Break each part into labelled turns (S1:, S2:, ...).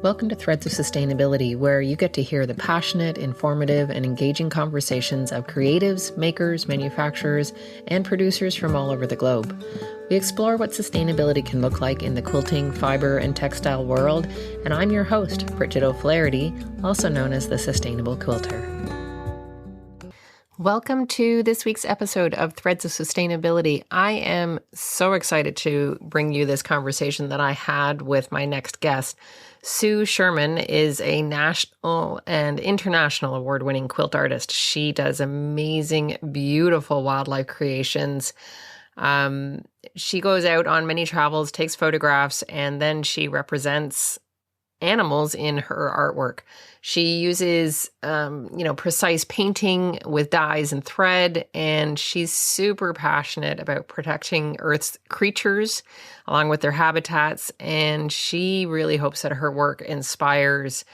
S1: Welcome to Threads of Sustainability, where you get to hear the passionate, informative, and engaging conversations of creatives, makers, manufacturers, and producers from all over the globe. We explore what sustainability can look like in the quilting, fiber, and textile world, and I'm your host, Bridget O'Flaherty, also known as the Sustainable Quilter. Welcome to this week's episode of Threads of Sustainability. I am so excited to bring you this conversation that I had with my next guest. Sue Sherman is a national and international award-winning quilt artist. She does amazing, beautiful wildlife creations. She goes out on many travels, takes photographs, and then she represents animals in her artwork. She uses, precise painting with dyes and thread, and she's super passionate about protecting Earth's creatures along with their habitats. And she really hopes that her work inspires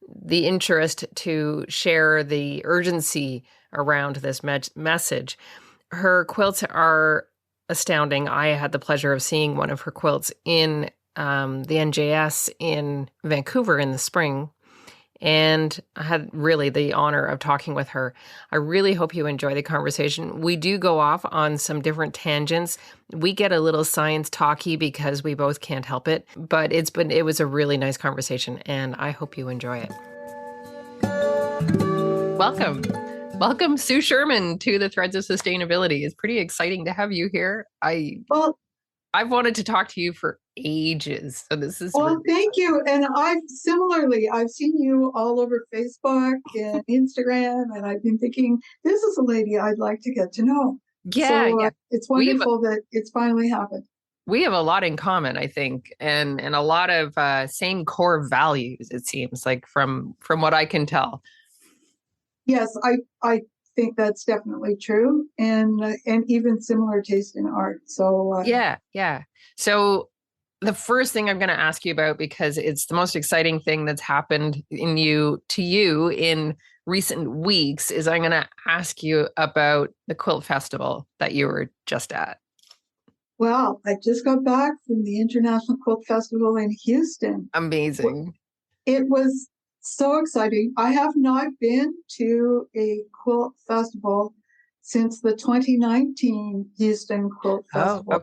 S1: the interest to share the urgency around this message. Her quilts are astounding. I had the pleasure of seeing one of her quilts in the NJS in Vancouver in the spring, and I had really the honor of talking with her. I really hope you enjoy the conversation. We do go off on some different tangents. We get a little science talky because we both can't help it, but it was a really nice conversation, and I hope you enjoy it. Welcome, Sue Sherman, to the Threads of Sustainability. It's pretty exciting to have you here. I've wanted to talk to you for ages. So this is
S2: thank you. And I've seen you all over Facebook and Instagram, and I've been thinking, this is a lady I'd like to get to know.
S1: Yeah.
S2: It's wonderful that it's finally happened.
S1: We have a lot in common, I think, and a lot of same core values, it seems like from what I can tell.
S2: Yes, I think that's definitely true, and even similar taste in art. So
S1: yeah. So the first thing I'm going to ask you about, because it's the most exciting thing that's happened to you in recent weeks, is I'm going to ask you about the quilt festival that you were just at.
S2: Well, I just got back from the International Quilt Festival in Houston.
S1: Amazing.
S2: It was so exciting. I have not been to a quilt festival since the 2019 Houston Quilt Festival.
S1: Oh,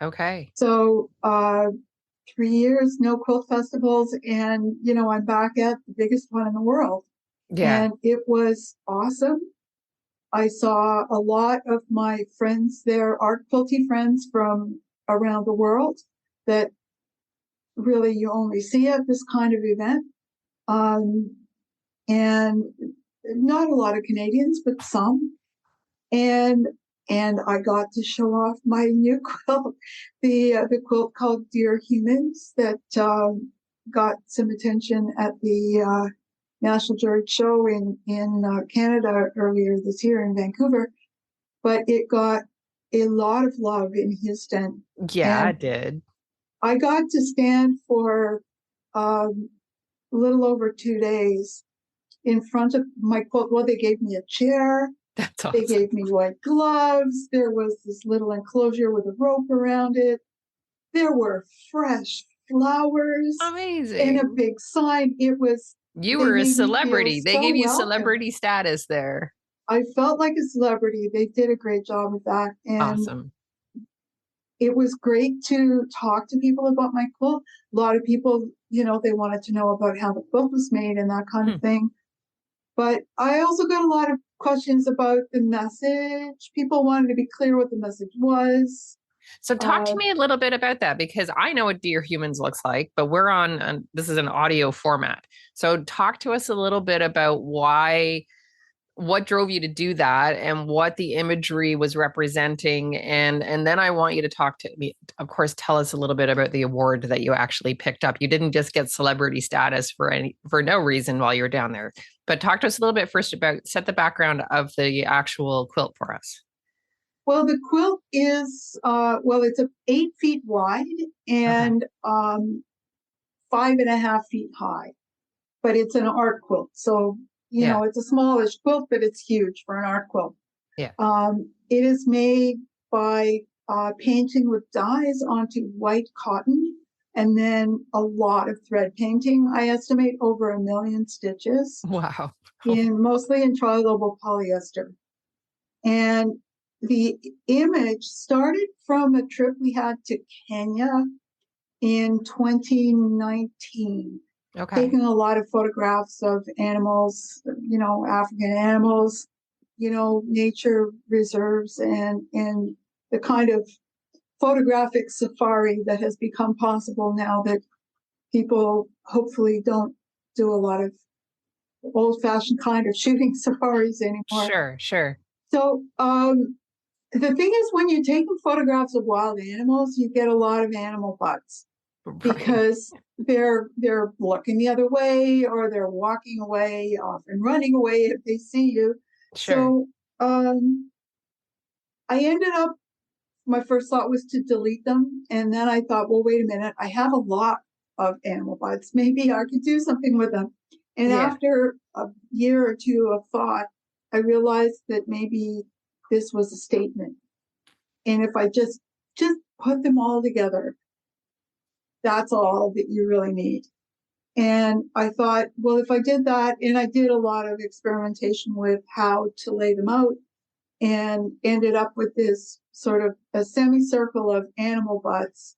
S1: okay.
S2: So 3 years, no quilt festivals, and I'm back at the biggest one in the world.
S1: Yeah.
S2: And it was awesome. I saw a lot of my friends there, art quilty friends from around the world that really you only see at this kind of event. And not a lot of Canadians, but some. And I got to show off my new quilt, the quilt called Dear Humans that got some attention at the National George Show in Canada earlier this year in Vancouver. But it got a lot of love in Houston.
S1: Yeah, it did.
S2: I got to stand for a little over 2 days in front of my quilt. Well, they gave me a chair.
S1: That's awesome.
S2: They gave me white gloves. There was this little enclosure with a rope around it. There were fresh flowers.
S1: Amazing.
S2: And a big sign.
S1: You were a celebrity. They gave you celebrity status there.
S2: I felt like a celebrity. They did a great job of that. And
S1: awesome.
S2: It was great to talk to people about my quilt. A lot of people, they wanted to know about how the quilt was made and that kind of thing. But I also got a lot of questions about the message. People wanted to be clear what the message was.
S1: So talk to me a little bit about that, because I know what Dear Humans looks like, but we're on this is an audio format. So talk to us a little bit about what drove you to do that and what the imagery was representing. And then I want you to talk to me, of course, tell us a little bit about the award that you actually picked up. You didn't just get celebrity status for no reason while you were down there, but talk to us a little bit first about, set the background of the actual quilt for us.
S2: Well, the quilt is, it's 8 feet wide and 5.5 feet high, but it's an art quilt. So it's a smallish quilt, but it's huge for an art quilt.
S1: Yeah.
S2: It is made by painting with dyes onto white cotton and then a lot of thread painting. I estimate over 1 million stitches
S1: Wow.
S2: in mostly in tri-level polyester. And the image started from a trip we had to Kenya in 2019,
S1: Okay.
S2: taking a lot of photographs of animals, African animals, nature reserves, and the kind of photographic safari that has become possible now that people hopefully don't do a lot of old-fashioned kind of shooting safaris anymore.
S1: Sure, sure.
S2: So the thing is, when you're taking photographs of wild animals, you get a lot of animal butts because they're looking the other way, or they're walking away, often running away if they see you.
S1: Sure.
S2: So I ended up, my first thought was to delete them. And then I thought, well, wait a minute, I have a lot of animal butts. Maybe I could do something with them. And after a year or two of thought, I realized that maybe this was a statement. And if I just put them all together, that's all that you really need. And I thought, well, if I did that, and I did a lot of experimentation with how to lay them out, and ended up with this sort of a semicircle of animal butts.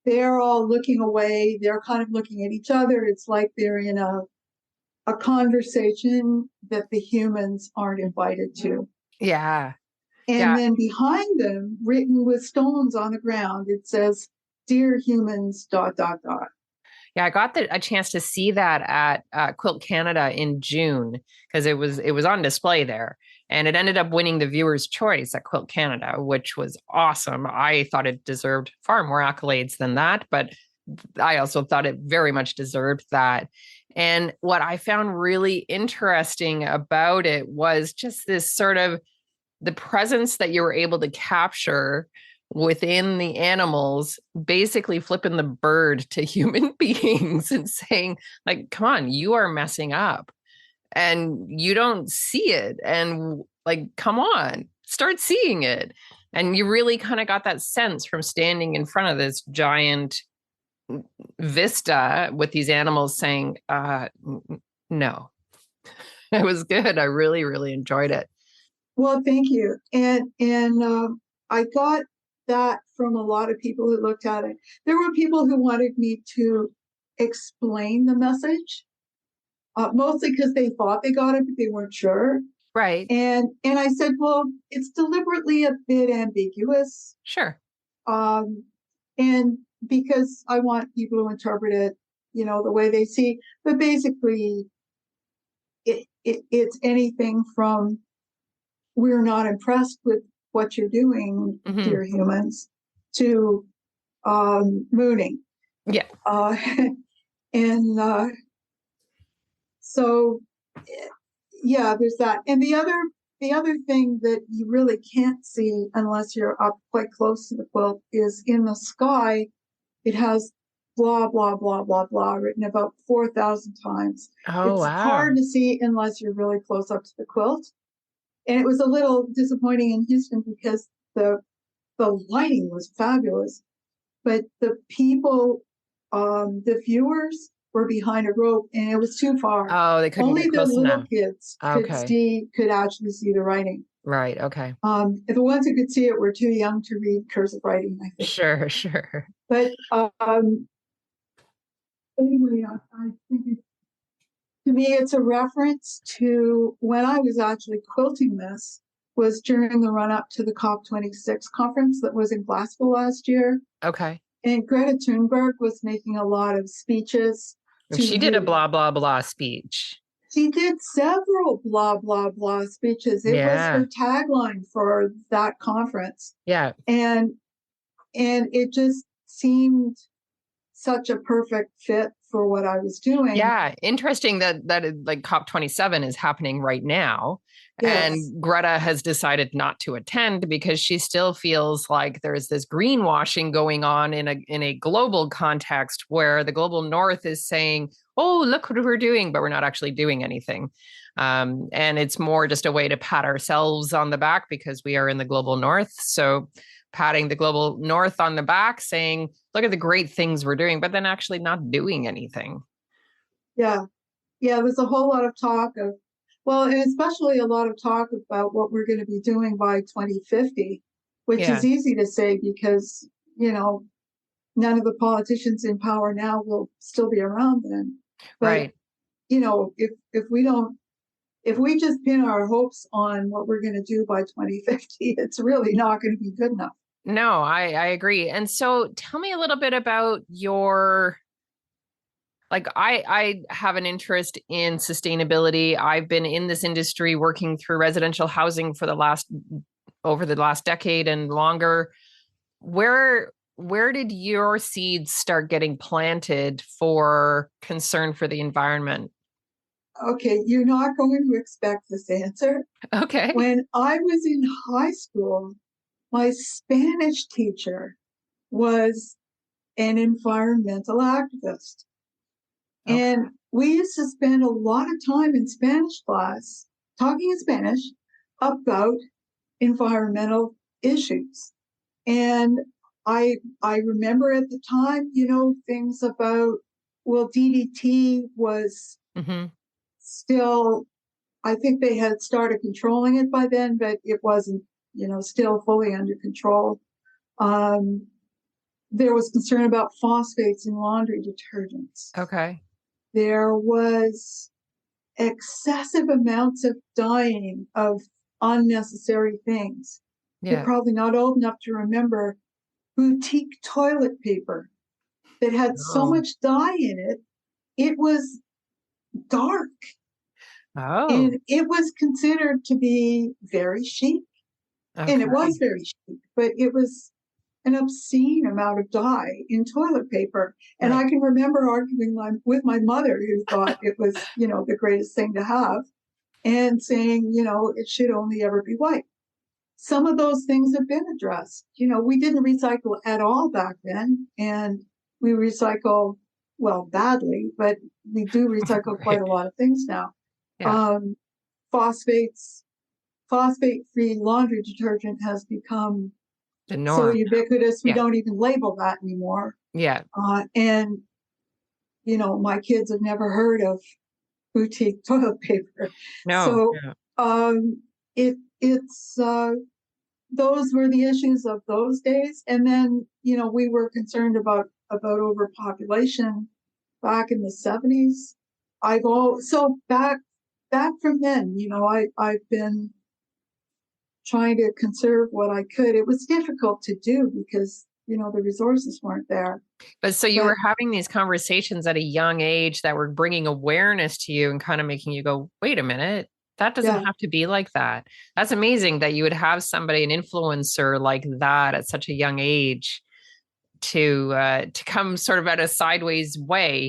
S2: They're all looking away. They're kind of looking at each other. It's like they're in a conversation that the humans aren't invited to.
S1: Yeah.
S2: And then behind them, written with stones on the ground, it says, "Dear humans, ...
S1: Yeah, I got a chance to see that at Quilt Canada in June because it was on display there, and it ended up winning the viewer's choice at Quilt Canada, which was awesome. I thought it deserved far more accolades than that, but I also thought it very much deserved that. And what I found really interesting about it was just this sort of the presence that you were able to capture within the animals, basically flipping the bird to human beings and saying, like, come on, you are messing up and you don't see it. And like, come on, start seeing it. And you really kind of got that sense from standing in front of this giant vista with these animals saying, no. It was good. I really, really enjoyed it.
S2: Well, thank you. And I got that from a lot of people who looked at it. There were people who wanted me to explain the message, mostly because they thought they got it, but they weren't sure.
S1: Right.
S2: And I said, well, it's deliberately a bit ambiguous.
S1: Sure.
S2: And because I want people to interpret it, the way they see. But basically, it's anything from, we're not impressed with what you're doing, dear humans, to mooning.
S1: Yeah.
S2: And so, yeah, there's that. And the other thing that you really can't see unless you're up quite close to the quilt is in the sky, it has blah, blah, blah, blah, blah written about 4,000 times.
S1: Oh,
S2: it's
S1: wow.
S2: hard to see unless you're really close up to the quilt. And it was a little disappointing in Houston because the lighting was fabulous, but the people, the viewers, were behind a rope, and it was too far.
S1: Oh, they couldn't
S2: Only
S1: get
S2: the
S1: close
S2: little
S1: enough.
S2: kids could actually see the writing.
S1: Right. Okay.
S2: The ones who could see it were too young to read cursive writing, I think.
S1: Sure.
S2: But anyway, I think to me, it's a reference to when I was actually quilting this, was during the run-up to the COP26 conference that was in Glasgow last year.
S1: Okay.
S2: And Greta Thunberg was making a lot of speeches.
S1: She did a blah, blah, blah speech.
S2: She did several blah, blah, blah speeches. It was her tagline for that conference.
S1: Yeah.
S2: And it just seemed such a perfect fit for what I was doing.
S1: Yeah. Interesting that like COP27 is happening right now.
S2: Yes.
S1: And Greta has decided not to attend because she still feels like there's this greenwashing going on in a global context where the global north is saying, oh, look what we're doing, but we're not actually doing anything. And it's more just a way to pat ourselves on the back because we are in the global north. So patting the global north on the back saying, look at the great things we're doing, but then actually not doing anything.
S2: Yeah. Yeah. There's a whole lot of talk of, well, and especially a lot of talk about what we're going to be doing by 2050, which
S1: Yeah.
S2: is easy to say because, none of the politicians in power now will still be around then. But,
S1: Right.
S2: if we just pin our hopes on what we're going to do by 2050, it's really not going to be good enough.
S1: No, I agree. And so tell me a little bit about your, like, I have an interest in sustainability. I've been in this industry working through residential housing for over the last decade and longer. Where did your seeds start getting planted for concern for the environment?
S2: Okay, you're not going to expect this answer.
S1: Okay.
S2: When I was in high school, my Spanish teacher was an environmental activist.
S1: Okay.
S2: And we used to spend a lot of time in Spanish class talking in Spanish about environmental issues. And I remember at the time, things about, well, DDT was
S1: Mm-hmm.
S2: still, I think they had started controlling it by then, but it wasn't, still fully under control. Um, there was concern about phosphates in laundry detergents.
S1: Okay.
S2: There was excessive amounts of dyeing of unnecessary things. You're
S1: Yeah.
S2: probably not old enough to remember boutique toilet paper that had so
S1: Oh.
S2: much dye in it. It was dark
S1: Oh.
S2: and it was considered to be very chic. And it was
S1: Okay.
S2: very chic, but it was an obscene amount of dye in toilet paper. And I
S1: Right.
S2: can remember arguing with my mother, who thought it was, the greatest thing to have, and saying, it should only ever be white. Some of those things have been addressed. We didn't recycle at all back then, and we recycle, well, badly, but we do recycle quite
S1: Right.
S2: a lot of things now.
S1: Yeah.
S2: Um, phosphates, phosphate-free laundry detergent has become
S1: The
S2: so
S1: norm.
S2: ubiquitous we
S1: Yeah.
S2: don't even label that anymore.
S1: Yeah.
S2: And my kids have never heard of boutique toilet paper.
S1: No.
S2: So
S1: Yeah.
S2: it's those were the issues of those days. And then we were concerned about overpopulation back in the 70s. So back from then, I've been trying to conserve what I could. It was difficult to do because the resources weren't there.
S1: But so you
S2: But
S1: were having these conversations at a young age that were bringing awareness to you and kind of making you go, wait a minute, that doesn't
S2: yeah,
S1: have to be like that. That's amazing that you would have somebody, an influencer like that at such a young age to come sort of at a sideways way.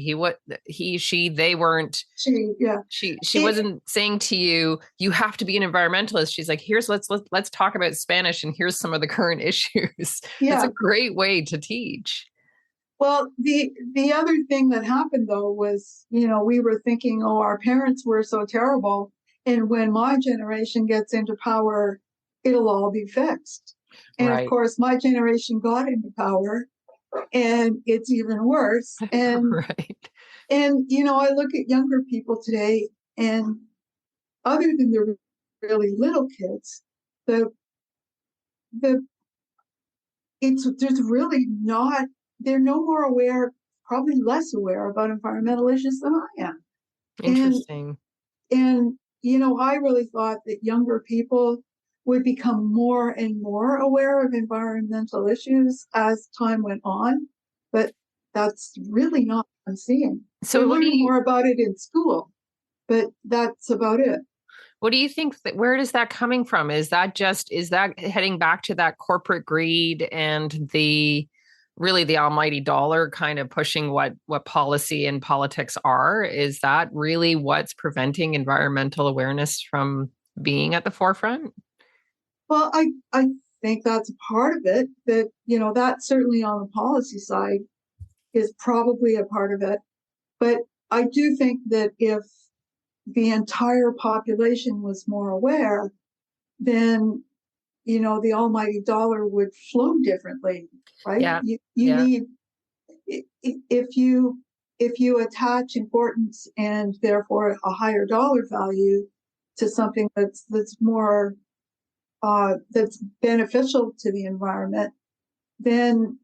S1: She, they weren't,
S2: yeah.
S1: she
S2: It,
S1: wasn't saying to you, you have to be an environmentalist. She's like, let's talk about Spanish and here's some of the current issues. That's
S2: yeah.
S1: a great way to teach.
S2: Well, the other thing that happened though was, we were thinking, oh, our parents were so terrible, and when my generation gets into power, it'll all be fixed. And of
S1: Right.
S2: course, my generation got into power, and it's even worse. And
S1: Right.
S2: I look at younger people today, and other than the really little kids, the the there's really not, they're no more aware, probably less aware about environmental issues than I am. And
S1: Interesting.
S2: I really thought that younger people would become more and more aware of environmental issues as time went on, but that's really not what I'm seeing. They're
S1: So
S2: learning more about it in school, but that's about it.
S1: what do you think that, where is that coming from? Is that heading back to that corporate greed and really the almighty dollar kind of pushing what policy and politics are? Is that really what's preventing environmental awareness from being at the forefront?
S2: Well, I think that's a part of it. That that's certainly on the policy side is probably a part of it. But I do think that if the entire population was more aware, then the almighty dollar would flow differently, right?
S1: Yeah.
S2: You
S1: Yeah.
S2: need, if you attach importance and therefore a higher dollar value to something that's more that's beneficial to the environment, then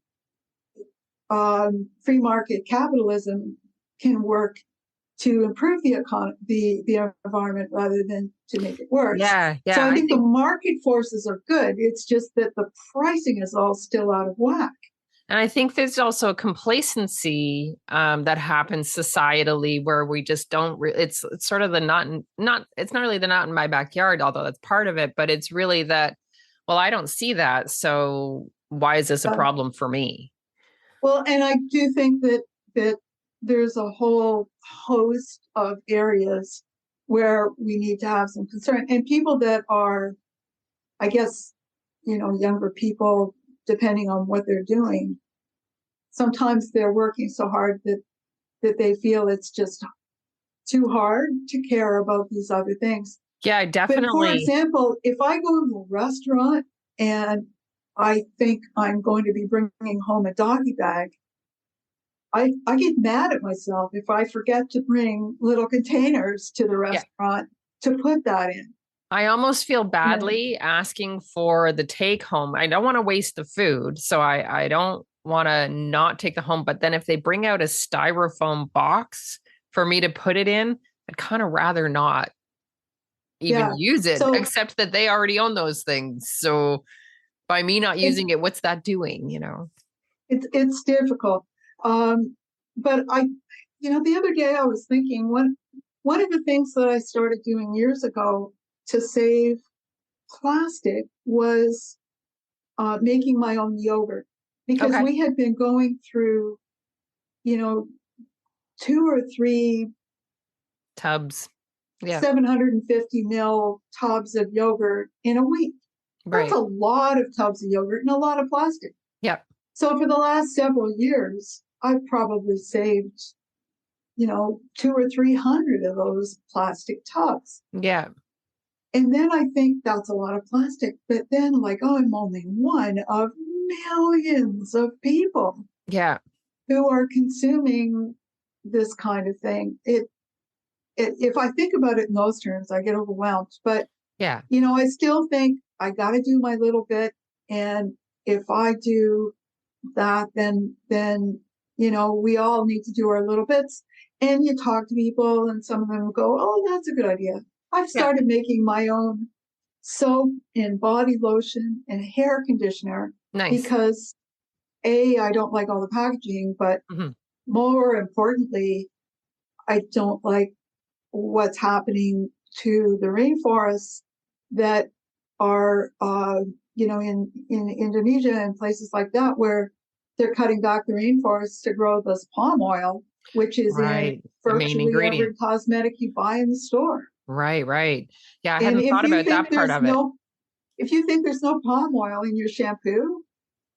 S2: free market capitalism can work to improve the environment rather than to make it worse.
S1: Yeah.
S2: So
S1: Yeah.
S2: I
S1: I
S2: think the
S1: think,
S2: market forces are good. It's just that the pricing is all still out of whack.
S1: and I think there's also a complacency that happens societally where we just don't. It's sort of the not. It's not really the not in my backyard, although that's part of it. But it's really that. Well, I don't see that, so why is this a
S2: Uh,
S1: problem for me?
S2: well, and I do think that there's a whole host of areas where we need to have some concern, and people that are, I guess, younger people, depending on what they're doing, sometimes they're working so hard that they feel it's just too hard to care about these other things.
S1: Yeah,
S2: But for
S1: definitely.
S2: example, if I go to a restaurant and I think I'm going to be bringing home a doggy bag, I get mad at myself if I forget to bring little containers to the
S1: Yeah.
S2: restaurant to put that in.
S1: I almost feel
S2: And
S1: badly asking for the take home. I don't want to waste the food, so I don't want to not take the home. But then if they bring out a styrofoam box for me to put it in, I'd kind of rather not even
S2: yeah,
S1: use it,
S2: so
S1: except that they already own those things. So by me not
S2: it,
S1: using it, what's that doing, you know?
S2: it's difficult. But the other day I was thinking one of the things that I started doing years ago to save plastic was making my own yogurt because
S1: Okay.
S2: we had been going through, you know, 2 or 3
S1: Tubs. Yeah.
S2: 750 ml tubs of yogurt in a week. That's
S1: Right.
S2: a lot of tubs of yogurt and a lot of plastic.
S1: Yep.
S2: So for the last several years, I've probably saved, 200 or 300 of those plastic tubs.
S1: Yeah.
S2: And then I think that's a lot of plastic. But then, like, oh, I'm only one of millions of people
S1: Yeah.
S2: who are consuming this kind of thing. If I think about it in those terms, I get overwhelmed. But
S1: Yeah.
S2: I still think I got to do my little bit, and if I do that, then we all need to do our little bits. And you talk to people, and some of them go, "Oh, that's a good idea." I've
S1: Yeah.
S2: started making my own soap and body lotion and hair conditioner
S1: Nice.
S2: because I don't like all the packaging, but
S1: Mhm.
S2: more importantly, I don't like what's happening to the rainforests that are, in Indonesia and places like that, where they're cutting back the rainforests to grow this palm oil, which is in
S1: Right. The main
S2: virtually
S1: ingredient.
S2: every cosmetic you buy in the store.
S1: Right, right. Yeah, I
S2: And
S1: hadn't thought about that part of it.
S2: if you think there's no palm oil in your shampoo,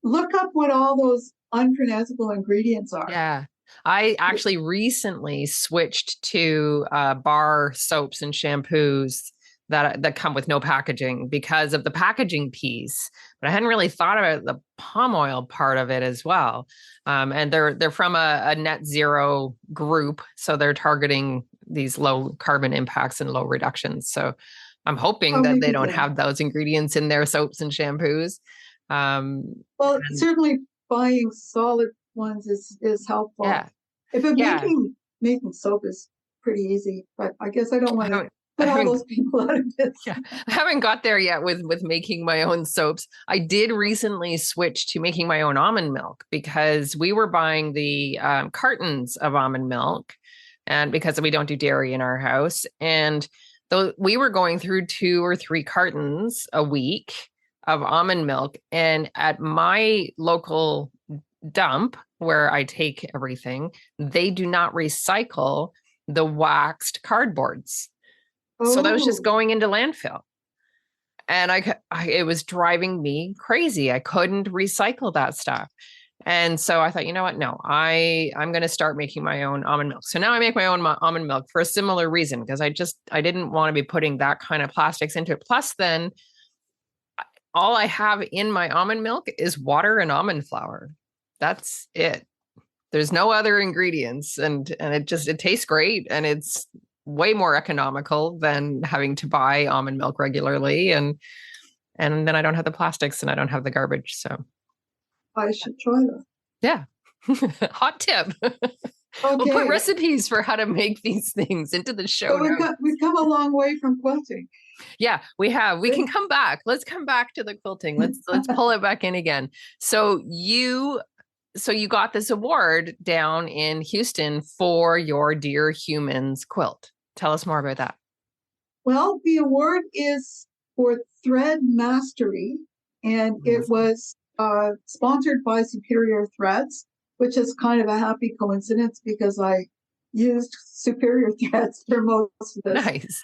S2: look up what all those unpronounceable ingredients are.
S1: Yeah. I actually recently switched to bar soaps and shampoos that come with no packaging because of the packaging piece. But I hadn't really thought about the palm oil part of it as well. And they're from a net zero group, so they're targeting these low carbon impacts and low reductions. So I'm hoping
S2: Oh,
S1: that they
S2: maybe
S1: don't
S2: good.
S1: have those ingredients in their soaps and shampoos. Um,
S2: Well,
S1: and
S2: certainly buying solid ones is helpful.
S1: yeah,
S2: But
S1: yeah.
S2: making soap is pretty easy. But I guess I don't
S1: I
S2: want to
S1: haven't, I
S2: put all
S1: haven't
S2: those people out of
S1: Yeah,
S2: business.
S1: I haven't got there yet with making my own soaps. I did recently switch to making my own almond milk because we were buying the cartons of almond milk, and because we don't do dairy in our house, and though we were going through 2 or 3 cartons a week of almond milk, and at my local dump where I take everything, they do not recycle the waxed cardboards. So that was just
S2: Oh,
S1: going into landfill, and it was driving me crazy. I couldn't recycle that stuff. And so I thought, you know what? No, I'm going to start making my own almond milk. So now I make my own almond milk for a similar reason, because I didn't want to be putting that kind of plastics into it. Plus then all I have in my almond milk is water and almond flour. That's it. There's no other ingredients, and it tastes great, and it's way more economical than having to buy almond milk regularly, and then I don't have the plastics and I don't have the garbage. So
S2: I should try that.
S1: yeah. Hot tip. We'll put
S2: Okay.
S1: recipes for how to make these things into the show
S2: So
S1: notes.
S2: we've come a long way from quilting.
S1: Yeah, we have. We can come back. Let's come back to the quilting. Let's pull it back in again. So you got this award down in Houston for your Dear Humans quilt. Tell us more about that.
S2: Well, the award is for thread mastery, and it was sponsored by Superior Threads, which is kind of a happy coincidence because I used Superior Threads for most of this.
S1: Nice.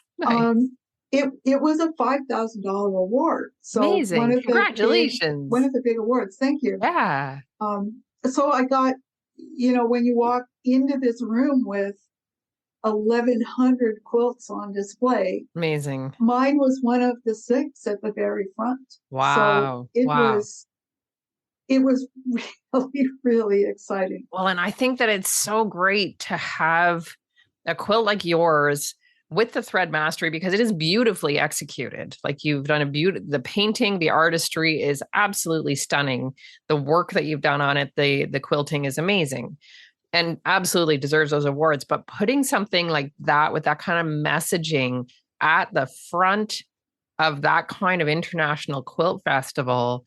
S2: It was a $5,000 award. So
S1: amazing. Congratulations.
S2: One of the big awards. Thank you.
S1: Yeah.
S2: So I got, when you walk into this room with 1,100 quilts on display.
S1: Amazing.
S2: Mine was one of the 6 at the very front.
S1: Wow.
S2: So it was really, really exciting.
S1: Well, and I think that it's so great to have a quilt like yours with the thread mastery, because it is beautifully executed. Like, you've done the painting, the artistry is absolutely stunning. The work that you've done on it, the quilting is amazing and absolutely deserves those awards. But putting something like that with that kind of messaging at the front of that kind of international quilt festival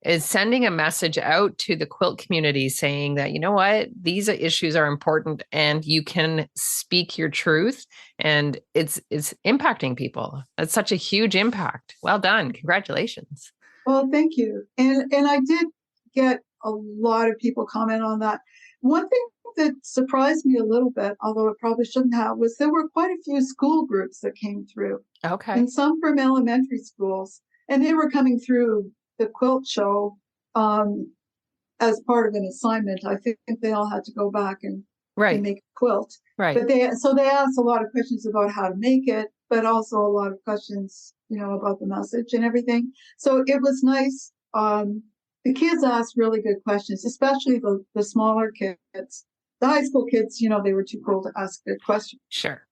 S1: is sending a message out to the quilt community saying that, you know what, these issues are important and you can speak your truth, and it's impacting people. That's such a huge impact. Well done. Congratulations.
S2: Well, thank you. And I did get a lot of people comment on that. One thing that surprised me a little bit, although it probably shouldn't have, was there were quite a few school groups that came through.
S1: Okay.
S2: And some from elementary schools, and they were coming through the quilt show as part of an assignment. I think they all had to go back and make a quilt.
S1: Right.
S2: But they asked a lot of questions about how to make it, but also a lot of questions, about the message and everything. So it was nice. The kids asked really good questions, especially the smaller kids. The high school kids, they were too cool to ask good questions.
S1: Sure.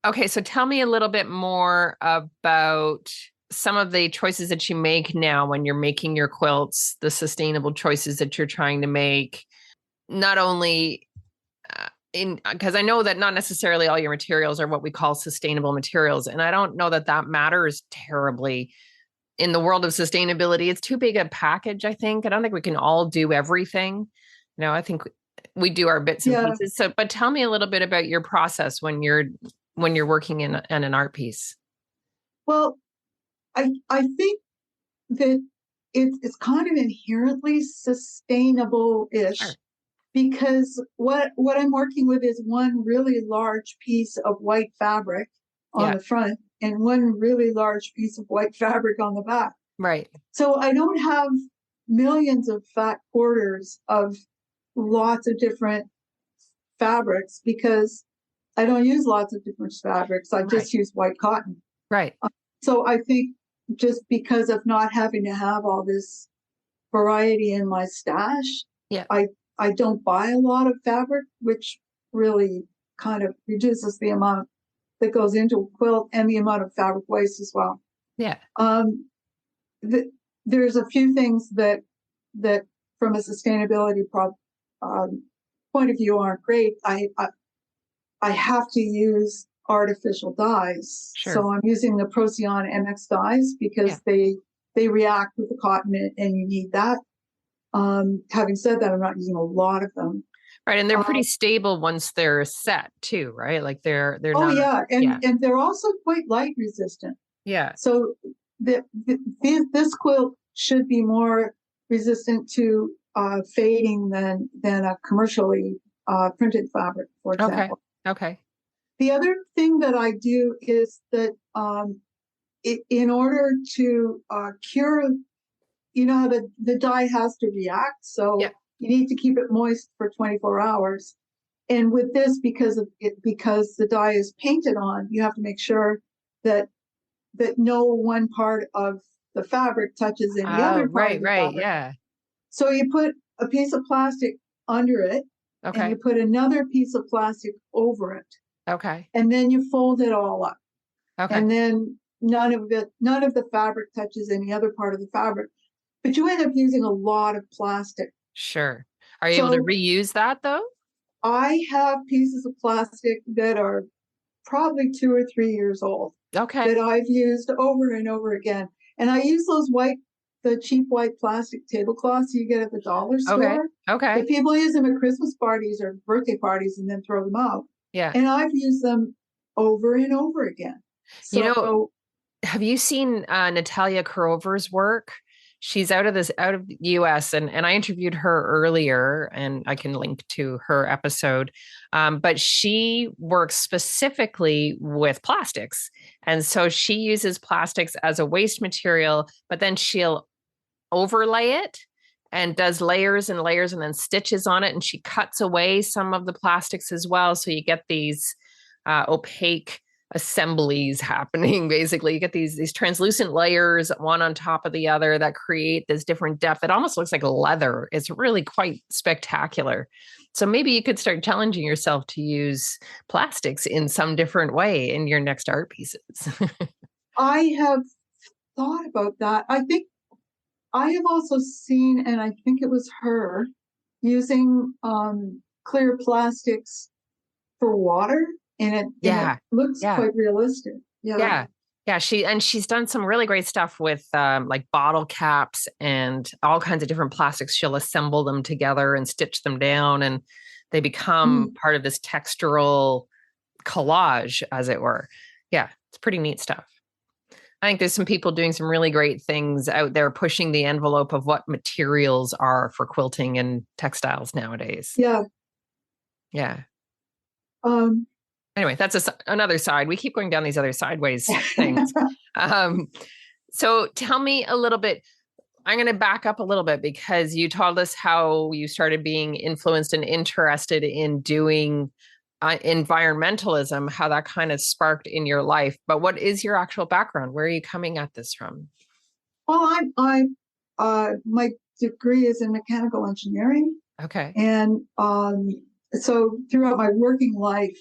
S1: Okay, so tell me a little bit more about some of the choices that you make now when you're making your quilts, the sustainable choices that you're trying to make, not only because I know that not necessarily all your materials are what we call sustainable materials. And I don't know that matters terribly in the world of sustainability. It's too big a package, I think. I don't think we can all do everything. I think we do our bits and pieces. So, but tell me a little bit about your process when you're working in an art piece.
S2: Well, I think that it's kind of inherently sustainable-ish. Sure. Because what I'm working with is one really large piece of white fabric on the front and one really large piece of white fabric on the back.
S1: Right.
S2: So I don't have millions of fat quarters of lots of different fabrics because I don't use lots of different fabrics. I just use white cotton.
S1: Right.
S2: So I think just because of not having to have all this variety in my stash, I don't buy a lot of fabric, which really kind of reduces the amount that goes into a quilt and the amount of fabric waste as well.
S1: Yeah.
S2: There's a few things that from a sustainability point of view aren't great. I have to use artificial dyes. Sure. So I'm using the Procyon MX dyes because they react with the cotton and you need that. Having said that, I'm not using a lot of them.
S1: Right, and they're pretty stable once they're set too, right? Like they're not.
S2: And they're also quite light resistant.
S1: Yeah.
S2: So this quilt should be more resistant to fading than a commercially printed fabric, for example.
S1: Okay.
S2: The other thing that I do is that in order to cure, how the dye has to react, so you need to keep it moist for 24 hours. And with this, because the dye is painted on, you have to make sure that no one part of the fabric touches any
S1: Oh,
S2: other part
S1: right,
S2: of the
S1: right.
S2: fabric.
S1: Yeah.
S2: So you put a piece of plastic under it, and you
S1: Okay.
S2: put another piece of plastic over it,
S1: Okay.
S2: and then you fold it all up.
S1: Okay.
S2: And then none of the fabric touches any other part of the fabric. But you end up using a lot of plastic.
S1: Sure. Are you able to
S2: So
S1: reuse that though?
S2: I have pieces of plastic that are probably 2 or 3 years old
S1: Okay.
S2: that I've used over and over again. And I use the cheap white plastic tablecloths you get at the dollar
S1: Okay.
S2: store.
S1: Okay.
S2: That people use them at Christmas parties or birthday parties and then throw them out.
S1: Yeah.
S2: And I've used them over and over again.
S1: You know,
S2: So
S1: have you seen Natalia Karover's work? She's out of the US, and I interviewed her earlier, and I can link to her episode. But she works specifically with plastics. And so she uses plastics as a waste material, but then she'll overlay it and does layers and layers and then stitches on it. And she cuts away some of the plastics as well. So you get these opaque assemblies happening. Basically, you get these translucent layers one on top of the other that create this different depth. It almost looks like leather. It's really quite spectacular. So maybe you could start challenging yourself to use plastics in some different way in your next art pieces.
S2: I have thought about that. I think I have also seen, and I think it was her, using clear plastics for water, and it
S1: Yeah.
S2: looks
S1: Yeah.
S2: quite realistic. Yeah.
S1: Yeah. Yeah, she's done some really great stuff with like bottle caps and all kinds of different plastics. She'll assemble them together and stitch them down, and they become
S2: Mm.
S1: part of this textural collage, as it were. Yeah, it's pretty neat stuff. I think there's some people doing some really great things out there, pushing the envelope of what materials are for quilting and textiles nowadays.
S2: Yeah.
S1: Yeah.
S2: Um,
S1: Anyway, that's another side. We keep going down these other sideways things. Um, so tell me a little bit. I'm going to back up a little bit because you told us how you started being influenced and interested in doing environmentalism, how that kind of sparked in your life. But what is your actual background? Where are you coming at this from?
S2: well, my degree is in mechanical engineering,
S1: Okay.
S2: and so throughout my working life,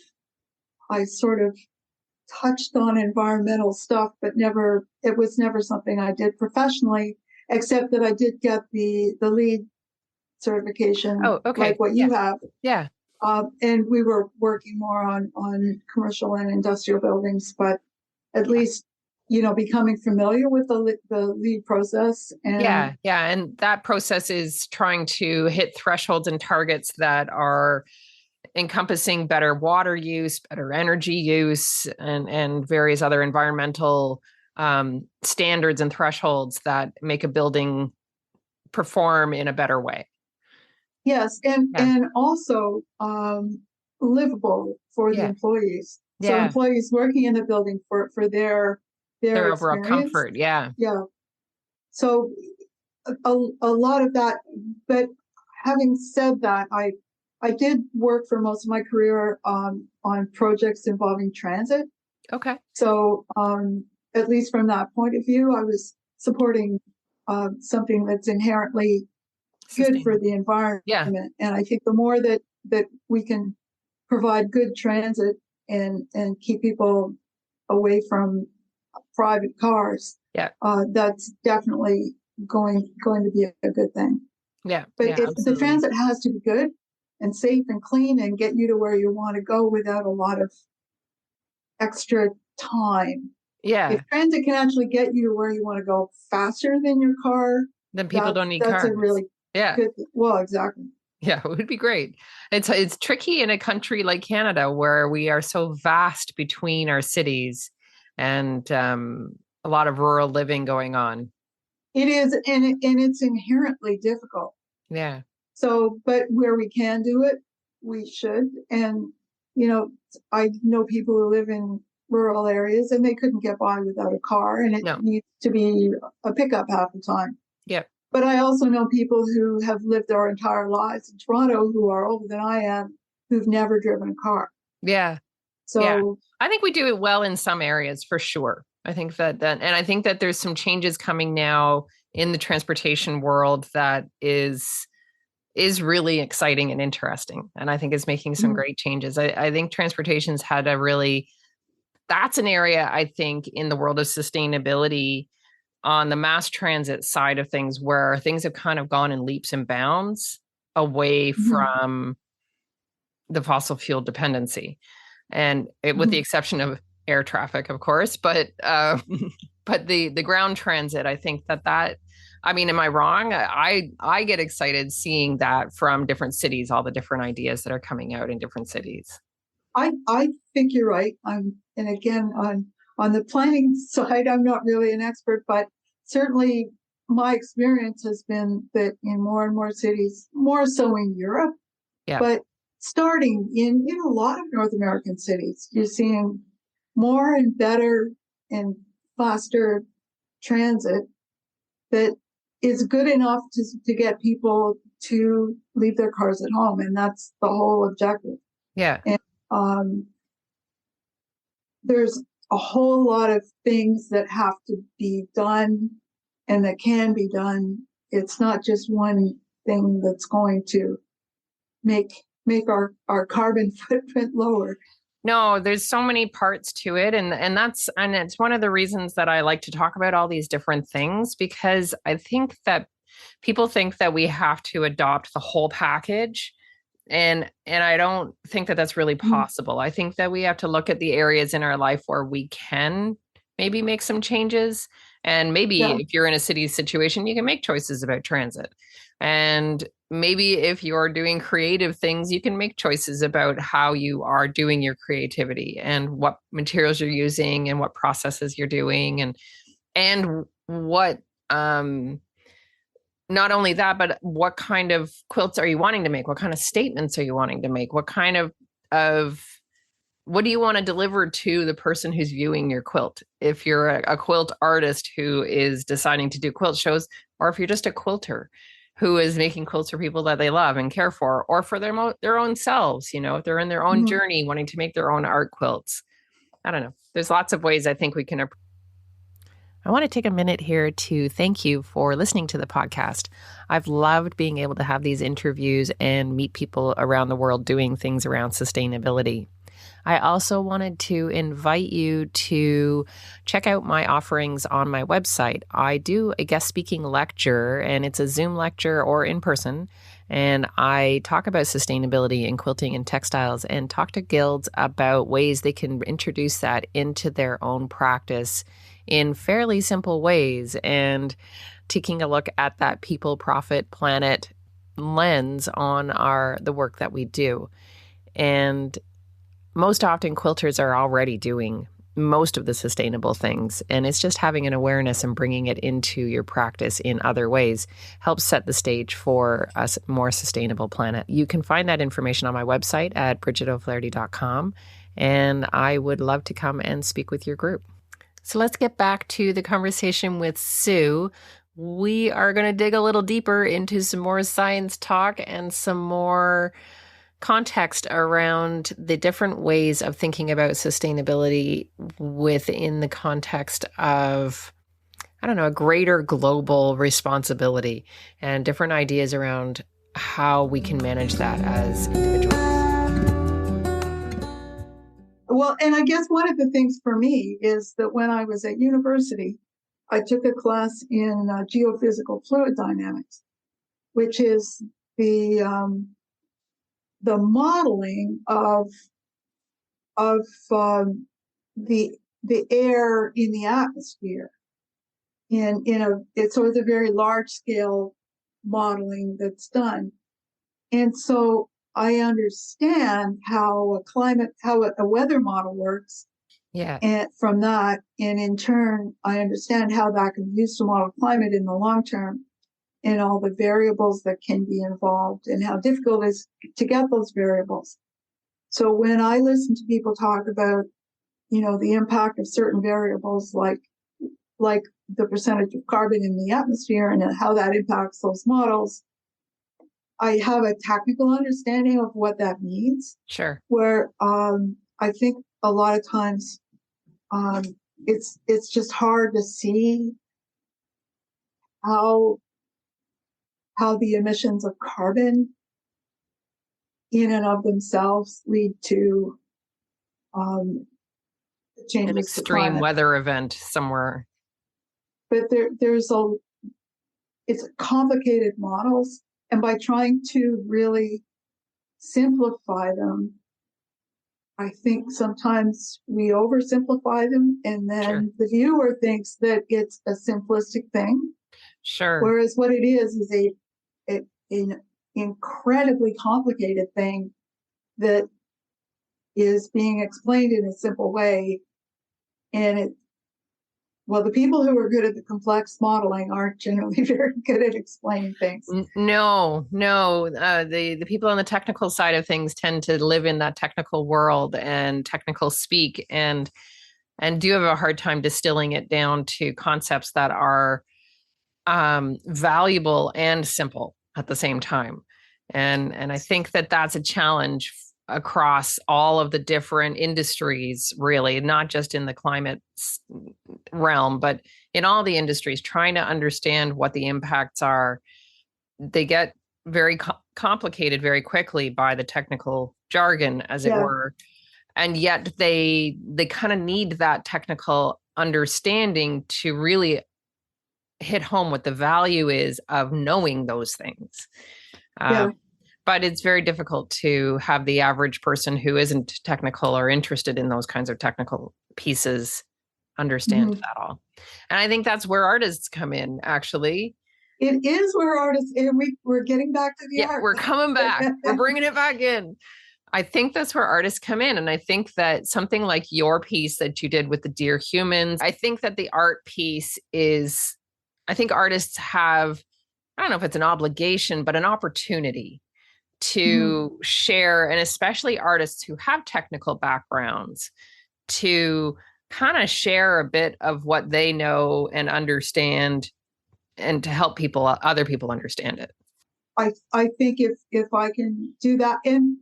S2: I sort of touched on environmental stuff, but it was never something I did professionally, except that I did get the lead certification,
S1: Oh, okay.
S2: like what
S1: Yeah.
S2: you have.
S1: Yeah.
S2: And we were working more on commercial and industrial buildings, but at least, becoming familiar with the lead process. And
S1: Yeah. Yeah. And that process is trying to hit thresholds and targets that are encompassing better water use, better energy use, and various other environmental standards and thresholds that make a building perform in a better way.
S2: yes,
S1: Yeah.
S2: and also livable for the
S1: Yeah.
S2: employees. So
S1: Yeah.
S2: employees working in the building for their
S1: Their overall
S2: experience.
S1: comfort. Yeah.
S2: Yeah. So a lot of that, but having said that, I did work for most of my career on projects involving transit.
S1: Okay.
S2: So at least from that point of view, I was supporting something that's inherently good for the
S1: Sustainable. Yeah.
S2: environment. And I think the more that we can provide good transit and keep people away from private cars,
S1: Yeah.
S2: that's definitely going to be a good thing.
S1: Yeah.
S2: But
S1: Yeah.
S2: the
S1: Absolutely.
S2: transit has to be good and safe and clean and get you to where you want to go without a lot of extra time. If
S1: Yeah.
S2: transit can actually get you to where you want to go faster than your car,
S1: Then people don't need
S2: that's a
S1: cars.
S2: really
S1: Yeah.
S2: good. Well, exactly.
S1: Yeah, it would be great. It's tricky in a country like Canada where we are so vast between our cities and a lot of rural living going on.
S2: It is, and it's inherently difficult.
S1: Yeah.
S2: So, but where we can do it, we should. And I know people who live in rural areas and they couldn't get by without a car, and it
S1: No.
S2: needs to be a pickup half the time.
S1: Yeah.
S2: But I also know people who have lived their entire lives in Toronto who are older than I am, who've never driven a car.
S1: Yeah. Yeah.
S2: So
S1: I think we do it well in some areas for sure. I think and I think that there's some changes coming now in the transportation world that is really exciting and interesting. And I think it's making some great changes. I think transportation's had a really, that's an area I think in the world of sustainability on the mass transit side of things where things have kind of gone in leaps and bounds away from the fossil fuel dependency. And with the exception of air traffic, of course, but the ground transit, I think that I mean, am I wrong? I get excited seeing that from different cities, all the different ideas that are coming out in different cities.
S2: I think you're right. And again, on the planning side, I'm not really an expert, but certainly my experience has been that in more and more cities, more so in Europe, but starting in a lot of North American cities, you're seeing more and better and faster transit that is good enough to get people to leave their cars at home. And that's the whole objective.
S1: Yeah.
S2: And there's a whole lot of things that have to be done and that can be done. It's not just one thing that's going to make our carbon footprint lower.
S1: No, there's so many parts to it. And it's one of the reasons that I like to talk about all these different things, because I think that people think that we have to adopt the whole package. And I don't think that that's really possible. I think that we have to look at the areas in our life where we can maybe make some changes. And maybe if you're in a city situation, you can make choices about transit. And maybe if you're doing creative things, you can make choices about how you are doing your creativity and what materials you're using and what processes you're doing and what not only that, but what kind of quilts are you wanting to make? What kind of statements are you wanting to make? What kind of what do you want to deliver to the person who's viewing your quilt? If you're a quilt artist who is deciding to do quilt shows, or if you're just a quilter who is making quilts for people that they love and care for, or for their own selves, if they're in their own journey wanting to make their own art quilts. I don't know. There's lots of ways I think we can. I want to take a minute here to thank you for listening to the podcast. I've loved being able to have these interviews and meet people around the world doing things around sustainability. I also wanted to invite you to check out my offerings on my website. I do a guest speaking lecture, and it's a Zoom lecture or in person. And I talk about sustainability in quilting and textiles and talk to guilds about ways they can introduce that into their own practice in fairly simple ways, and taking a look at that people, profit, planet lens on the work that we do. And most often quilters are already doing most of the sustainable things, and it's just having an awareness and bringing it into your practice in other ways helps set the stage for a more sustainable planet. You can find that information on my website at bridgetoflaherty.com, and I would love to come and speak with your group. So let's get back to the conversation with Sue. We are going to dig a little deeper into some more science talk and some more context around the different ways of thinking about sustainability within the context of, a greater global responsibility and different ideas around how we can manage that as individuals.
S2: Well, and I guess one of the things for me is that when I was at university, I took a class in geophysical fluid dynamics, which is the modeling of the air in the atmosphere. It's sort of a very large scale modeling that's done, and so I understand how a weather model works.
S1: Yeah.
S2: And from that, and in turn, I understand how that can be used to model climate in the long term and all the variables that can be involved and how difficult it is to get those variables. So when I listen to people talk about, the impact of certain variables like the percentage of carbon in the atmosphere and how that impacts those models, I have a technical understanding of what that means.
S1: Sure.
S2: Where I think a lot of times it's just hard to see how the emissions of carbon in and of themselves lead to um,
S1: An
S2: changes to
S1: extreme
S2: climate.
S1: weather event somewhere.
S2: But it's complicated models, and by trying to really simplify them, I think sometimes we oversimplify them, and
S1: Sure.
S2: then the viewer thinks that it's a simplistic thing,
S1: Sure.
S2: whereas what it is an incredibly complicated thing that is being explained in a simple way. And the people who are good at the complex modeling aren't generally very good at explaining things.
S1: No. The people on the technical side of things tend to live in that technical world and technical speak, and do have a hard time distilling it down to concepts that are valuable and simple at the same time. And I think that that's a challenge across all of the different industries, really, not just in the climate realm, but in all the industries, trying to understand what the impacts are. They get very complicated very quickly by the technical jargon, as it were. And yet they kind of need that technical understanding to really hit home what the value is of knowing those things. But it's very difficult to have the average person who isn't technical or interested in those kinds of technical pieces understand that all. And I think that's where artists come in, actually.
S2: It is where artists, and we're getting back to the art.
S1: We're coming back. We're bringing it back in. I think that's where artists come in. And I think that something like your piece that you did with the Dear Humans, I think that the art piece is, I think artists have, I don't know if it's an obligation, but an opportunity to share, and especially artists who have technical backgrounds, to kind of share a bit of what they know and understand, and to help other people understand it.
S2: I think if I can do that, and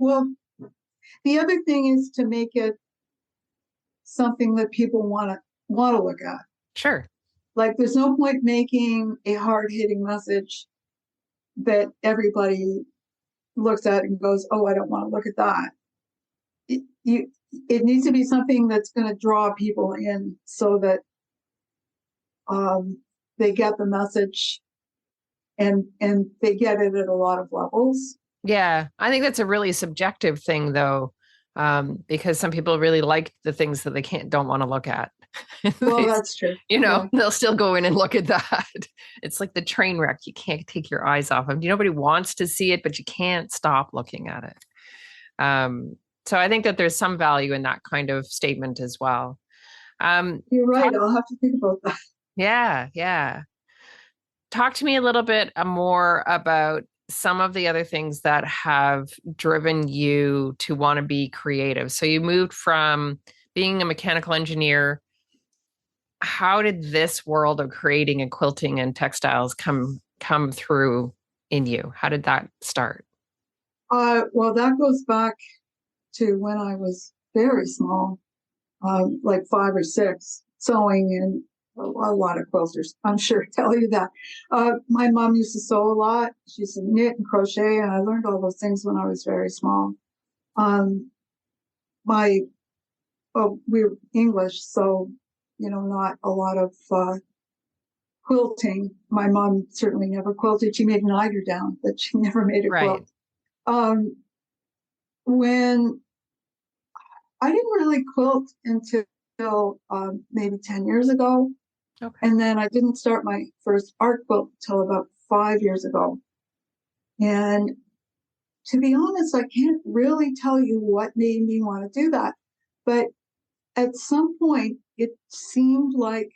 S2: the other thing is to make it something that people want to look at.
S1: Sure.
S2: Like, there's no point making a hard-hitting message that everybody looks at and goes, "Oh, I don't want to look at that." It needs to be something that's going to draw people in, so that they get the message, and they get it at a lot of levels.
S1: Yeah, I think that's a really subjective thing, though, because some people really like the things that they don't want to look at.
S2: Well, that's true.
S1: They'll still go in and look at that. It's like the train wreck. You can't take your eyes off of. Nobody wants to see it, but you can't stop looking at it. So I think that there's some value in that kind of statement as well.
S2: You're right. I'll have to think about that.
S1: Yeah. Talk to me a little bit more about some of the other things that have driven you to want to be creative. So you moved from being a mechanical engineer. How did this world of creating and quilting and textiles come through in you? How did that start?
S2: Well, that goes back to when I was very small, like 5 or 6, sewing, and a lot of quilters, I'm sure, tell you that. My mom used to sew a lot. She used to knit and crochet, and I learned all those things when I was very small. We were English, so not a lot of quilting. My mom certainly never quilted. She made an eider down, but she never made a quilt. When I didn't really quilt until maybe 10 years ago.
S1: Okay.
S2: And then I didn't start my first art quilt until about 5 years ago. And to be honest, I can't really tell you what made me want to do that. But at some point, it seemed like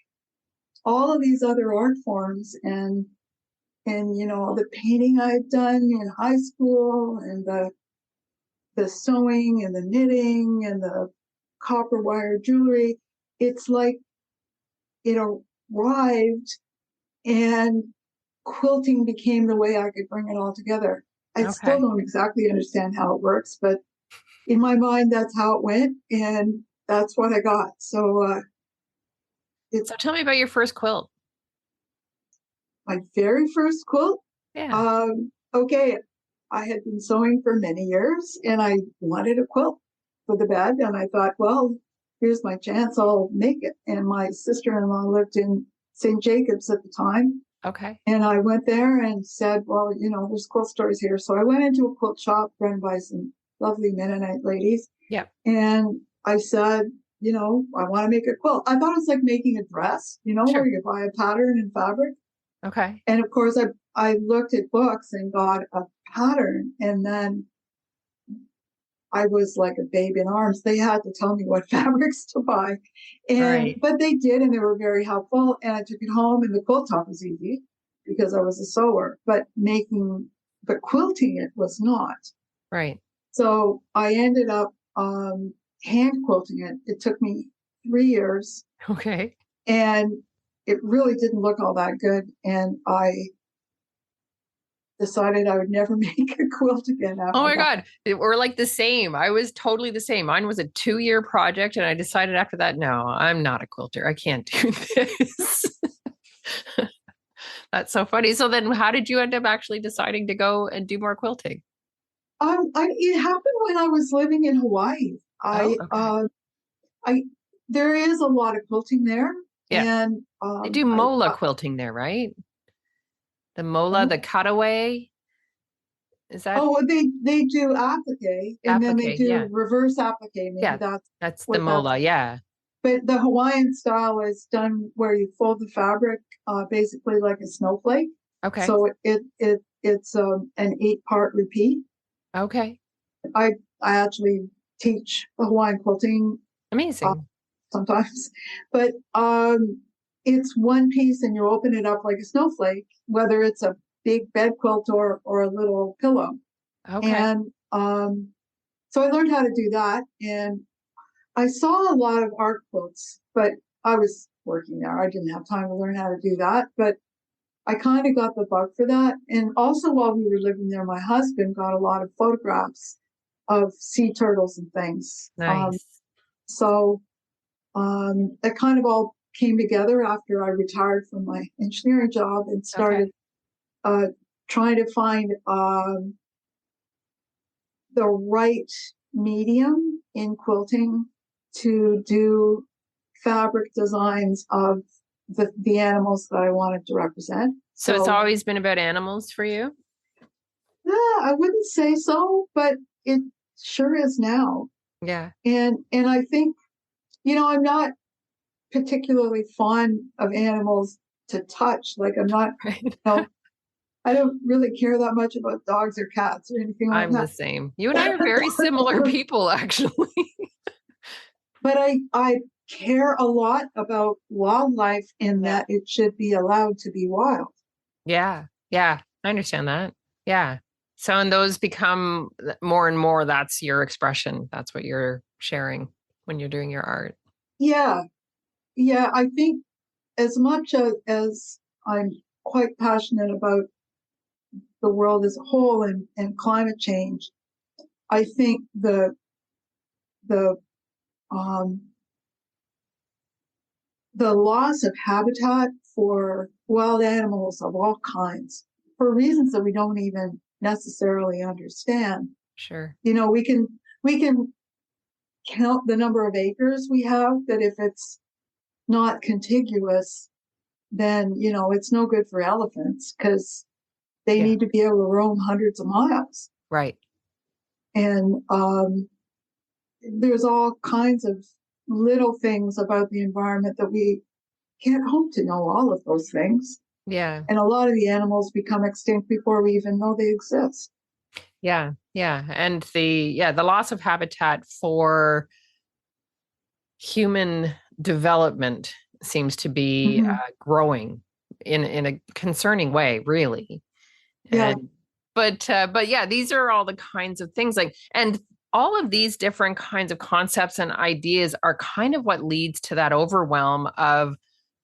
S2: all of these other art forms, and the painting I had done in high school, and the sewing and the knitting and the copper wire jewelry, it's like it arrived, and quilting became the way I could bring it all together. I still don't exactly understand how it works, but in my mind, that's how it went, and that's what I got. So it
S1: So tell me about your first quilt.
S2: my very first quilt.
S1: Yeah.
S2: Okay, I had been sewing for many years, and I wanted a quilt for the bed, and I thought, well, here's my chance, I'll make it. And my sister-in-law lived in St. Jacobs at the time,
S1: Okay.
S2: and I went there and said, well, there's quilt stores here. So I went into a quilt shop run by some lovely Mennonite ladies,
S1: Yep.
S2: and I said, I want to make a quilt. I thought it was like making a dress, where
S1: Sure.
S2: you buy a pattern and fabric.
S1: Okay.
S2: And of course, I looked at books and got a pattern, and then I was like a babe in arms. They had to tell me what fabrics to buy,
S1: Right.
S2: but they did, and they were very helpful. And I took it home, and the quilt top was easy because I was a sewer, but quilting it was not.
S1: Right.
S2: So I ended up hand quilting it. It took me 3 years,
S1: Okay.
S2: and it really didn't look all that good. And I decided I would never make a quilt again
S1: Oh
S2: after
S1: my
S2: that.
S1: God. We're like the same. I was totally the same. Mine was a 2-year project. And I decided after that, no, I'm not a quilter. I can't do this. That's so funny. So then how did you end up actually deciding to go and do more quilting?
S2: It happened when I was living in Hawaii.
S1: Oh, okay.
S2: I there is a lot of quilting there,
S1: Yeah.
S2: and
S1: They do mola quilting there, right? The mola, the cutaway. Is that
S2: oh, they do applique, and then they
S1: applique?
S2: do
S1: Yeah.
S2: reverse applique. Maybe
S1: Yeah.
S2: that's
S1: That's the
S2: what that's.
S1: mola. Yeah.
S2: But the Hawaiian style is done where you fold the fabric, basically like a snowflake.
S1: Okay.
S2: So it's an 8-part repeat.
S1: Okay.
S2: I I actually teach Hawaiian quilting uh,
S1: Amazing.
S2: sometimes, but it's one piece, and you open it up like a snowflake, whether it's a big bed quilt or a little pillow.
S1: Okay.
S2: And so I learned how to do that, and I saw a lot of art quilts, but I was working there. I didn't have time to learn how to do that, but I kind of got the bug for that. And also, while we were living there, my husband got a lot of photographs of sea turtles and things.
S1: Nice.
S2: So that kind of all came together after I retired from my engineering job and
S1: Okay.
S2: started uh, trying to find the right medium in quilting to do fabric designs of the animals that I wanted to represent.
S1: So it's
S2: So
S1: always been about animals for you?
S2: yeah, I wouldn't say so, but it sure is now.
S1: Yeah.
S2: And I think, I'm not particularly fond of animals to touch. Like I'm not,
S1: Right.
S2: I don't really care that much about dogs or cats or anything like
S1: I'm the
S2: that.
S1: same. You and I are very similar people, actually.
S2: But I care a lot about wildlife in
S1: Yeah.
S2: that it should be allowed to be wild.
S1: Yeah. Yeah. I understand that. Yeah. So, and those become more and more, that's your expression. That's what you're sharing when you're doing your art.
S2: Yeah, yeah. I think as much as I'm quite passionate about the world as a whole and climate change, I think the um, the loss of habitat for wild animals of all kinds, for reasons that we don't even necessarily understand.
S1: Sure.
S2: We can count the number of acres we have, but if it's not contiguous, then it's no good for elephants because they
S1: Yeah.
S2: need to be able to roam hundreds of miles.
S1: Right.
S2: And there's all kinds of little things about the environment that we can't hope to know all of those things.
S1: Yeah.
S2: And a lot of the animals become extinct before we even know they exist.
S1: Yeah. Yeah. And the loss of habitat for human development seems to be
S2: Mm-hmm.
S1: growing in a concerning way, really.
S2: Yeah.
S1: And but yeah, these are all the kinds of things like, and all of these different kinds of concepts and ideas are kind of what leads to that overwhelm of,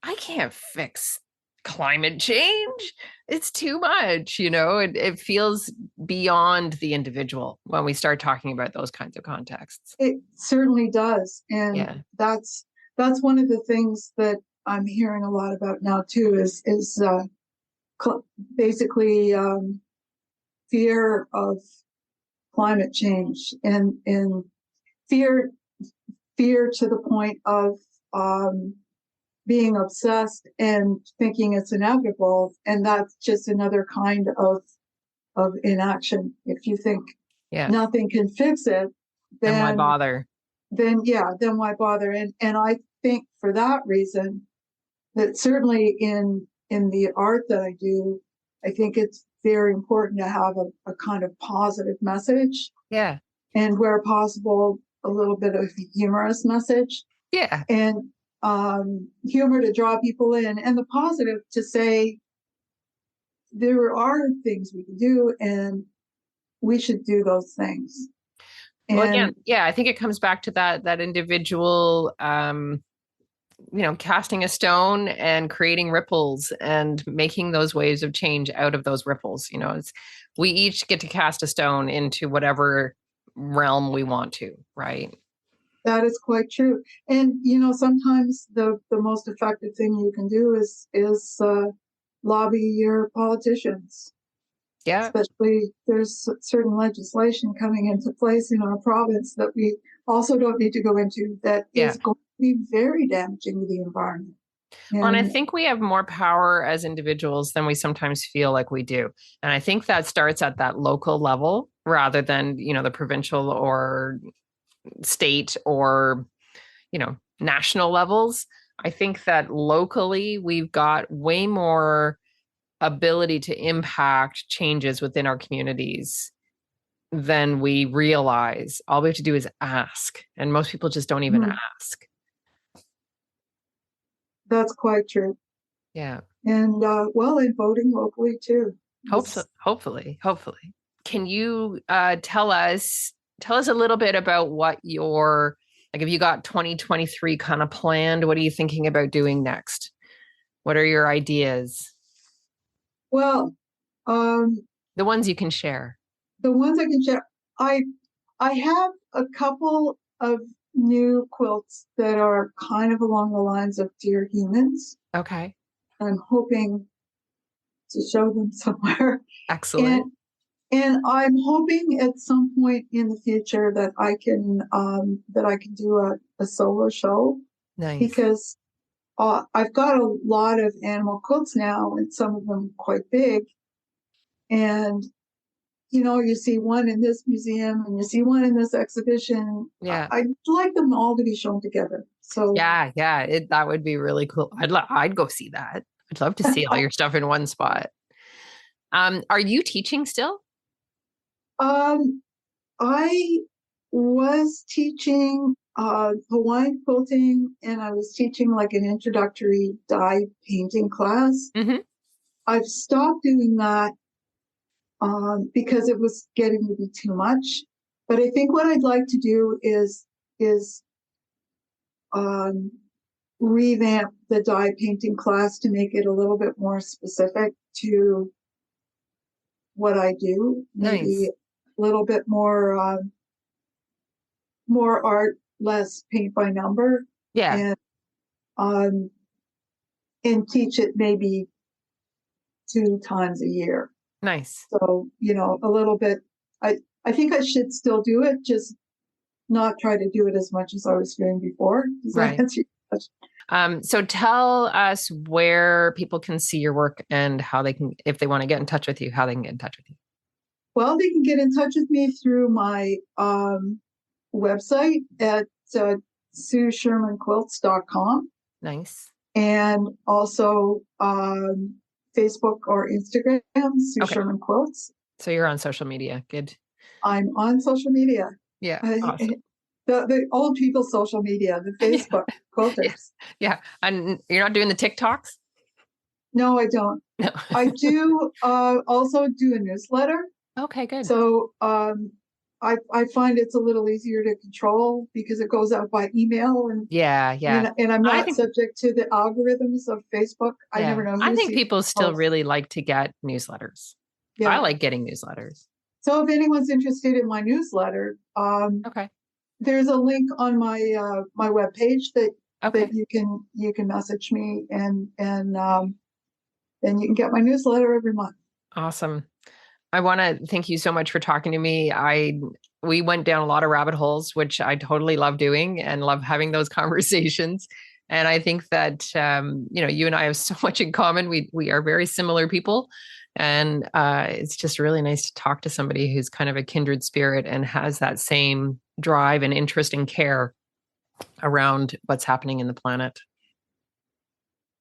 S1: I can't fix climate change. It's too much, it feels beyond the individual when we start talking about those kinds of contexts.
S2: It certainly does, and
S1: Yeah.
S2: that's one of the things that I'm hearing a lot about now too is basically fear of climate change and fear fear to the point of being obsessed and thinking it's inevitable, and that's just another kind of inaction. If you think
S1: Yeah.
S2: nothing can fix it,
S1: Then why
S2: then
S1: bother?
S2: then why bother? And I think for that reason that certainly in the art that I do, I think it's very important to have a kind of positive message,
S1: Yeah.
S2: and where possible a little bit of humorous message,
S1: Yeah.
S2: and humor to draw people in, and the positive to say there are things we can do and we should do those things.
S1: Well, again,
S2: And
S1: yeah, I think it comes back to that individual, casting a stone and creating ripples and making those waves of change out of those ripples. We each get to cast a stone into whatever realm we want to, right?
S2: that is quite true. And sometimes the most effective thing you can do is lobby your politicians.
S1: Yeah.
S2: Especially there's certain legislation coming into place in our province that we also don't need to go into, that
S1: Yeah.
S2: is going to be very damaging to the environment.
S1: Well, and I think we have more power as individuals than we sometimes feel like we do. And I think that starts at that local level rather than, the provincial or state or, national levels. I think that locally we've got way more ability to impact changes within our communities than we realize. All we have to do is ask. And most people just don't even ask.
S2: That's quite true.
S1: Yeah.
S2: And and voting locally too.
S1: Hopefully. Can you tell us a little bit about what your, like, if you got 2023 kind of planned, what are you thinking about doing next? What are your ideas?
S2: Well,
S1: The ones you can share.
S2: the ones I can share, I have a couple of new quilts that are kind of along the lines of Dear Humans.
S1: Okay.
S2: I'm hoping to show them somewhere.
S1: Excellent.
S2: And I'm hoping at some point in the future that I can do a solo show.
S1: Nice.
S2: Because I've got a lot of animal quilts now, and some of them quite big. And you see one in this museum and you see one in this exhibition.
S1: Yeah.
S2: I'd like them all to be shown together. So
S1: yeah, that would be really cool. I'd go see that. I'd love to see all your stuff in one spot. Are you teaching still?
S2: I was teaching Hawaiian quilting, and I was teaching like an introductory dye painting class.
S1: Mm-hmm.
S2: I've stopped doing that because it was getting to be too much. But I think what I'd like to do is revamp the dye painting class to make it a little bit more specific to what I do. Maybe
S1: Nice.
S2: a little bit more art, less paint by number.
S1: Yeah.
S2: And teach it maybe 2 times a year.
S1: Nice.
S2: So, a little bit. I think I should still do it, just not try to do it as much as I was doing before. Does that answer your question?
S1: So tell us where people can see your work and how they can, if they want to get in touch with you, how they can get in touch with you.
S2: Well, they can get in touch with me through my website at SueShermanQuilts.com.
S1: Nice.
S2: And also Facebook or Instagram, Sue Sherman Quilts.
S1: So you're on social media. Good.
S2: I'm on social media.
S1: Yeah. Awesome.
S2: The old people social media, the Facebook quilters.
S1: Yeah. And you're not doing the TikToks?
S2: No, I don't.
S1: No.
S2: I do also do a newsletter.
S1: Okay, good.
S2: So I find it's a little easier to control because it goes out by email, and and I'm not subject to the algorithms of Facebook. I never know.
S1: I think people still really like to get newsletters. Yeah. I like getting newsletters.
S2: So if anyone's interested in my newsletter, there's a link on my my webpage that
S1: Okay.
S2: that you can message me, and then you can get my newsletter every month.
S1: Awesome. I want to thank you so much for talking to me. We went down a lot of rabbit holes, which I totally love doing and love having those conversations. And I think that you and I have so much in common. We are very similar people, and it's just really nice to talk to somebody who's kind of a kindred spirit and has that same drive and interest and care around what's happening in the planet.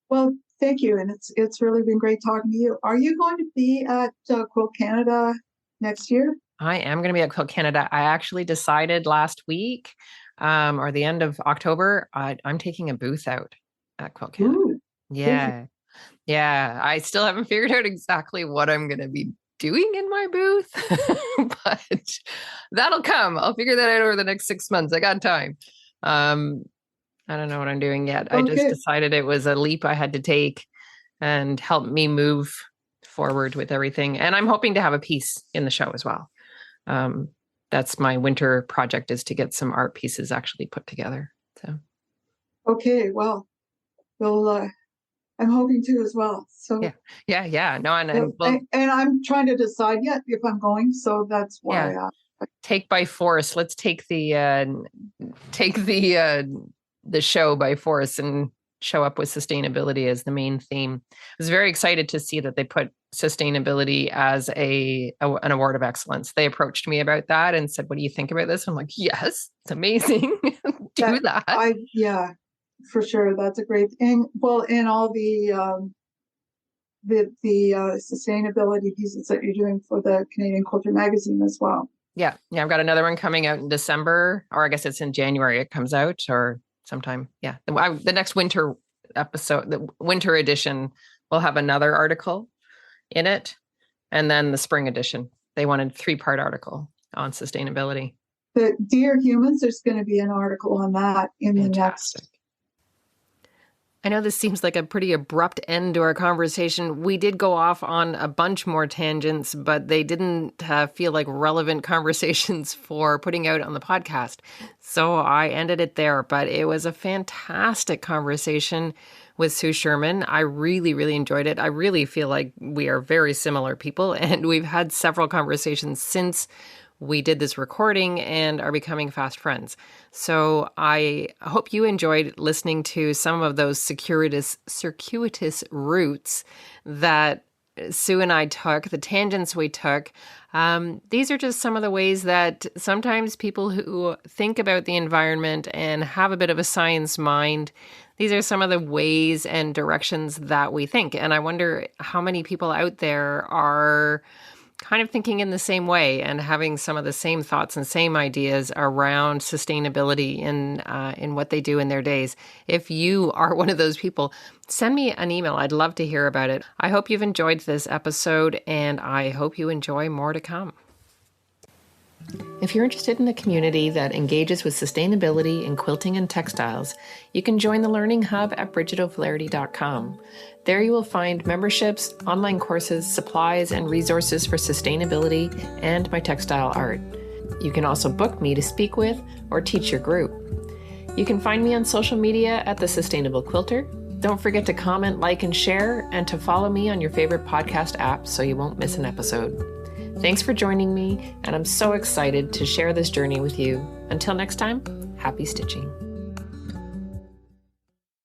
S2: Well, thank you, and it's really been great talking to you. Are you going to be at Quilt Canada next year?
S1: I am going to be at Quilt Canada. I actually decided last week, or the end of October, I'm taking a booth out at Quilt Canada.
S2: Ooh,
S1: Yeah. Yeah. I still haven't figured out exactly what I'm going to be doing in my booth, but that'll come. I'll figure that out over the next 6 months. I got time. I don't know what I'm doing yet. I just decided it was a leap I had to take and help me move forward with everything. And I'm hoping to have a piece in the show as well. That's my winter project, is to get some art pieces actually put together. So,
S2: okay, well, I'm hoping to as well. So
S1: yeah. No,
S2: and I'm trying to decide yet if I'm going. So that's why.
S1: Yeah. Take by force. Let's take the show by force and show up with sustainability as the main theme. I was very excited to see that they put sustainability as an award of excellence. They approached me about that and said, "What do you think about this?" I'm like, "Yes, it's amazing." Do that.
S2: Yeah, for sure. That's a great thing. Well, and all the sustainability pieces that you're doing for the Canadian Quilter magazine as well.
S1: Yeah. I've got another one coming out in December, or I guess it's in January. It comes out, or sometime. Yeah, the next winter episode, the winter edition, will have another article in it, and then the spring edition, they wanted a 3-part article on sustainability.
S2: The Dear Humans, there's going to be an article on that in the next.
S1: I know this seems like a pretty abrupt end to our conversation. We did go off on a bunch more tangents, but they didn't feel like relevant conversations for putting out on the podcast. So I ended it there, but it was a fantastic conversation with Sue Sherman. I really, really enjoyed it. I really feel like we are very similar people, and we've had several conversations since we did this recording and are becoming fast friends. So I hope you enjoyed listening to some of those circuitous routes that Sue and I took, the tangents we took. These are just some of the ways that sometimes people who think about the environment and have a bit of a science mind, these are some of the ways and directions that we think. And I wonder how many people out there are kind of thinking in the same way and having some of the same thoughts and same ideas around sustainability in what they do in their days. If you are one of those people, send me an email. I'd love to hear about it. I hope you've enjoyed this episode, and I hope you enjoy more to come. If you're interested in a community that engages with sustainability in quilting and textiles, you can join the Learning Hub at BridgetO'Flaherty.com. There you will find memberships, online courses, supplies, and resources for sustainability and my textile art. You can also book me to speak with or teach your group. You can find me on social media at The Sustainable Quilter. Don't forget to comment, like, and share, and to follow me on your favorite podcast app so you won't miss an episode. Thanks for joining me, and I'm so excited to share this journey with you. Until next time, happy stitching.